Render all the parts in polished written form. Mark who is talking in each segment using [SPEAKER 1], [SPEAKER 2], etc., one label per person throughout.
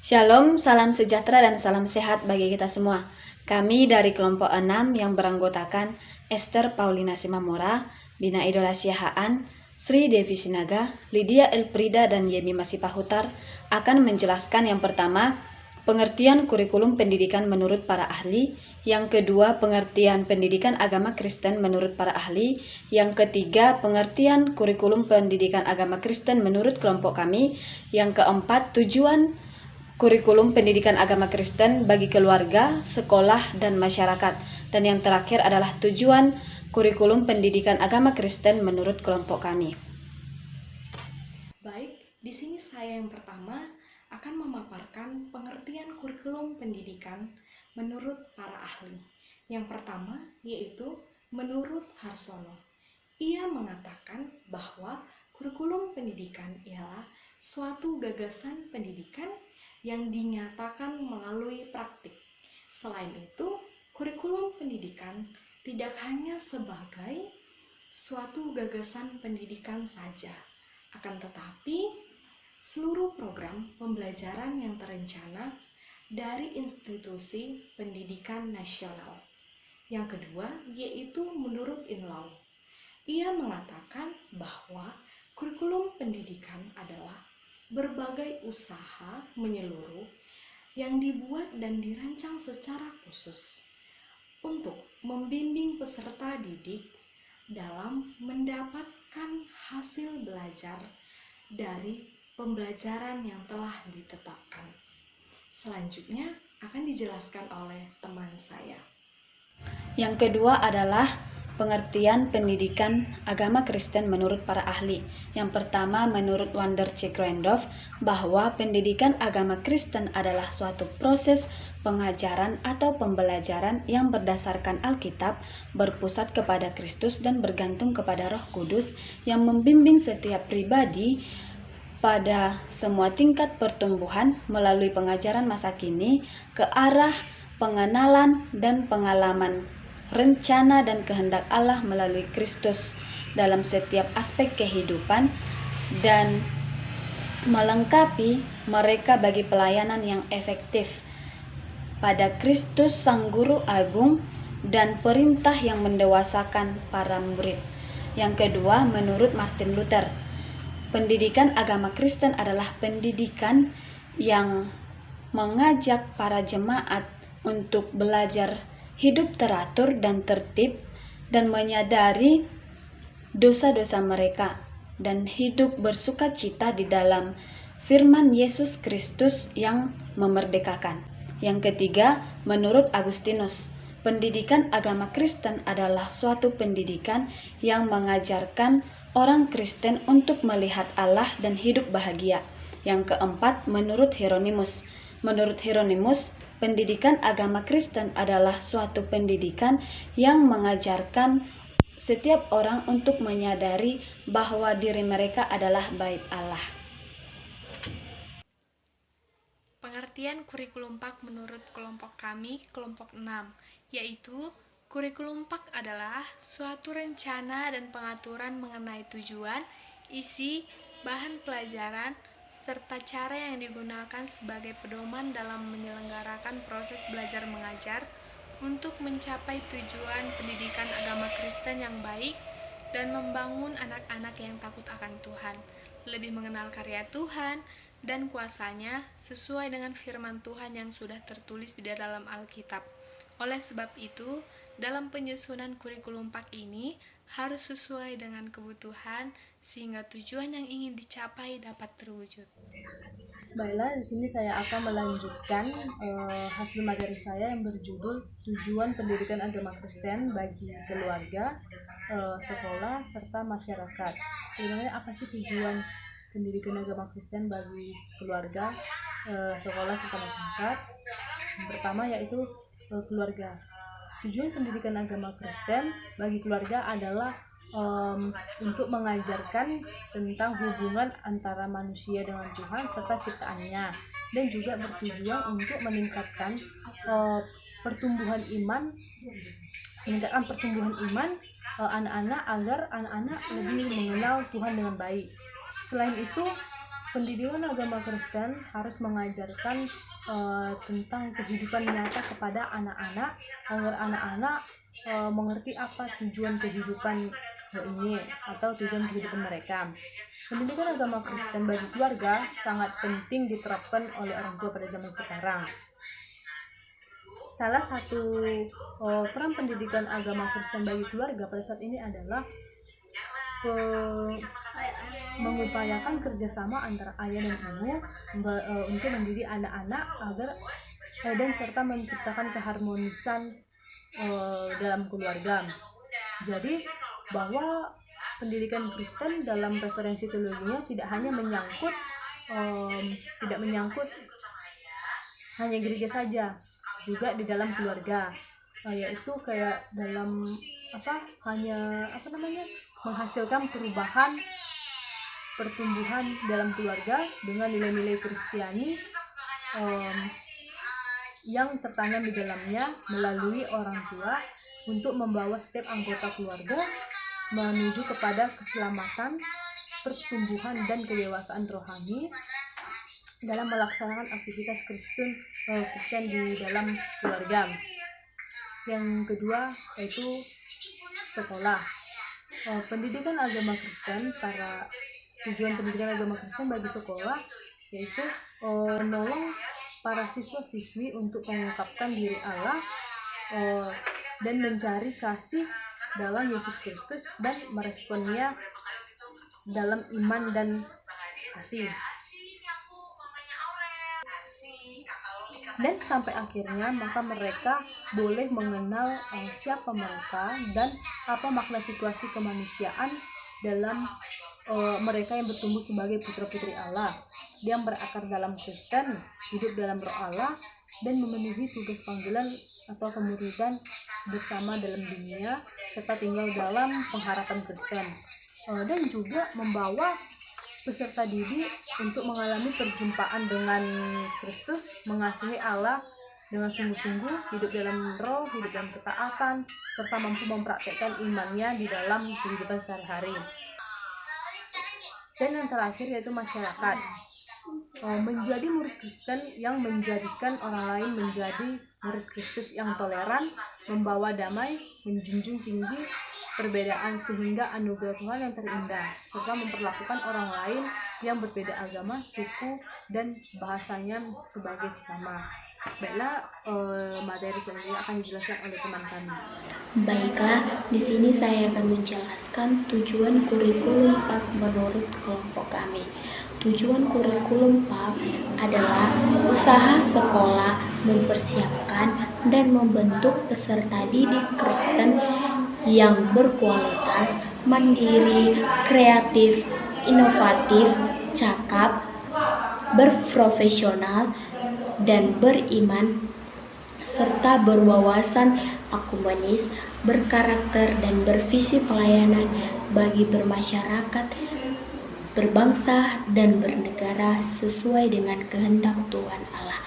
[SPEAKER 1] Shalom, salam sejahtera dan salam sehat bagi kita semua. Kami dari kelompok 6 yang beranggotakan Esther Paulina Simamora, Bina Idola Siahaan, Sri Devi Sinaga, Lydia Elfrida dan Yemi Masipahutar akan menjelaskan yang pertama, pengertian kurikulum pendidikan menurut para ahli, yang kedua, pengertian pendidikan agama Kristen menurut para ahli, yang ketiga, pengertian kurikulum pendidikan agama Kristen menurut kelompok kami, yang keempat, tujuan kurikulum pendidikan agama Kristen bagi keluarga, sekolah, dan masyarakat. Dan yang terakhir adalah tujuan kurikulum pendidikan agama Kristen menurut kelompok kami.
[SPEAKER 2] Baik, di sini saya yang pertama akan memaparkan pengertian kurikulum pendidikan menurut para ahli. Yang pertama yaitu menurut Harsono. Ia mengatakan bahwa kurikulum pendidikan ialah suatu gagasan pendidikan yang dinyatakan melalui praktik. Selain itu, kurikulum pendidikan tidak hanya sebagai suatu gagasan pendidikan saja, akan tetapi seluruh program pembelajaran yang terencana dari institusi pendidikan nasional. Yang kedua yaitu menurut Inlaw. Ia mengatakan bahwa kurikulum pendidikan adalah berbagai usaha menyeluruh yang dibuat dan dirancang secara khusus untuk membimbing peserta didik dalam mendapatkan hasil belajar dari pembelajaran yang telah ditetapkan. Selanjutnya akan dijelaskan oleh teman saya.
[SPEAKER 1] Yang kedua adalah pengertian pendidikan agama Kristen menurut para ahli. Yang pertama, menurut Wander C. Grandov, bahwa pendidikan agama Kristen adalah suatu proses pengajaran atau pembelajaran yang berdasarkan Alkitab, berpusat kepada Kristus dan bergantung kepada Roh Kudus yang membimbing setiap pribadi pada semua tingkat pertumbuhan melalui pengajaran masa kini ke arah pengenalan dan pengalaman rencana dan kehendak Allah melalui Kristus dalam setiap aspek kehidupan dan melengkapi mereka bagi pelayanan yang efektif pada Kristus Sang Guru Agung dan perintah yang mendewasakan para murid. Yang kedua, menurut Martin Luther, pendidikan agama Kristen adalah pendidikan yang mengajak para jemaat untuk belajar hidup teratur dan tertib dan menyadari dosa-dosa mereka dan hidup bersukacita di dalam firman Yesus Kristus yang memerdekakan. Yang ketiga, menurut Agustinus, pendidikan agama Kristen adalah suatu pendidikan yang mengajarkan orang Kristen untuk melihat Allah dan hidup bahagia. Yang keempat, menurut Hieronymus, pendidikan agama Kristen adalah suatu pendidikan yang mengajarkan setiap orang untuk menyadari bahwa diri mereka adalah bait Allah.
[SPEAKER 3] Pengertian kurikulum PAK menurut kelompok kami, kelompok 6, yaitu kurikulum PAK adalah suatu rencana dan pengaturan mengenai tujuan, isi, bahan pelajaran, serta cara yang digunakan sebagai pedoman dalam menyelenggarakan proses belajar mengajar untuk mencapai tujuan pendidikan agama Kristen yang baik dan membangun anak-anak yang takut akan Tuhan, lebih mengenal karya Tuhan dan kuasanya sesuai dengan firman Tuhan yang sudah tertulis di dalam Alkitab. Oleh sebab itu, dalam penyusunan kurikulum PAK ini harus sesuai dengan kebutuhan sehingga tujuan yang ingin dicapai dapat terwujud.
[SPEAKER 4] Baiklah, di sini saya akan melanjutkan hasil materi saya yang berjudul Tujuan Pendidikan Agama Kristen bagi Keluarga, Sekolah, serta Masyarakat. Sebenarnya apa sih tujuan pendidikan agama Kristen bagi keluarga, sekolah, serta masyarakat? Yang pertama yaitu keluarga. Tujuan pendidikan agama Kristen bagi keluarga adalah untuk mengajarkan tentang hubungan antara manusia dengan Tuhan serta ciptaannya, dan juga bertujuan untuk meningkatkan pertumbuhan iman anak-anak agar anak-anak lebih mengenal Tuhan dengan baik. Selain itu, pendidikan agama Kristen harus mengajarkan tentang kehidupan nyata kepada anak-anak agar anak-anak mengerti apa tujuan kehidupan ini atau tujuan kehidupan mereka. Pendidikan agama Kristen bagi keluarga sangat penting diterapkan oleh orang tua pada zaman sekarang. Salah satu peran pendidikan agama Kristen bagi keluarga pada saat ini adalah mengupayakan kerjasama antara ayah dan ibu untuk mendidik anak-anak agar dan serta menciptakan keharmonisan dalam keluarga. Jadi bahwa pendidikan Kristen dalam referensi teologinya tidak hanya menyangkut hanya gereja saja, juga di dalam keluarga, yaitu kayak dalam menghasilkan pertumbuhan dalam keluarga dengan nilai-nilai Kristiani yang tertanam di dalamnya melalui orang tua untuk membawa setiap anggota keluarga menuju kepada keselamatan, pertumbuhan dan kedewasaan rohani dalam melaksanakan aktivitas Kristen di dalam keluarga. Yang kedua yaitu sekolah. Pendidikan agama Kristen, tujuan pendidikan agama Kristen bagi sekolah yaitu menolong para siswa-siswi untuk mengungkapkan diri Allah dan mencari kasih dalam Yesus Kristus dan meresponnya dalam iman dan kasih. Dan sampai akhirnya maka mereka boleh mengenal siapa mereka dan apa makna situasi kemanusiaan dalam mereka yang bertumbuh sebagai putra-putri Allah yang berakar dalam Kristen, hidup dalam Roh Allah dan memenuhi tugas panggilan atau kemuridan bersama dalam dunia serta tinggal dalam pengharapan Kristen, dan juga membawa peserta didik untuk mengalami perjumpaan dengan Kristus, mengasihi Allah dengan sungguh-sungguh, hidup dalam roh, hidup dalam ketaatan, serta mampu mempraktekkan imannya di dalam kehidupan sehari-hari. Dan yang terakhir yaitu masyarakat. Menjadi murid Kristen yang menjadikan orang lain menjadi murid Kristus yang toleran, membawa damai, menjunjung tinggi perbedaan sehingga anugerah Tuhan yang terindah, serta memperlakukan orang lain yang berbeda agama, suku, dan bahasanya sebagai sesama. Baiklah, materi selanjutnya akan dijelaskan oleh teman kami.
[SPEAKER 5] Baiklah, di sini saya akan menjelaskan tujuan kurikulum PAK menurut kelompok kami. Tujuan kurikulum PAK adalah usaha sekolah mempersiapkan dan membentuk peserta didik Kristen yang berkualitas, mandiri, kreatif, inovatif, cakap, berprofesional, dan beriman, serta berwawasan akumenis, berkarakter, dan bervisi pelayanan bagi bermasyarakat, berbangsa, dan bernegara sesuai dengan kehendak Tuhan Allah.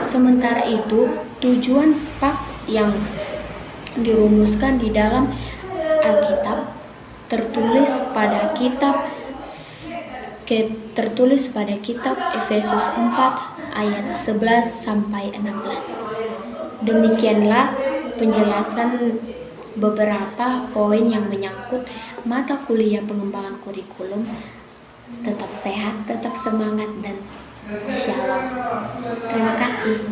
[SPEAKER 5] Sementara itu, tujuan PAK yang dirumuskan di dalam Alkitab tertulis pada kitab Efesus 4 ayat 11 sampai 16. Demikianlah penjelasan beberapa poin yang menyangkut mata kuliah pengembangan kurikulum. Tetap sehat, tetap semangat, dan shalom. Terima kasih.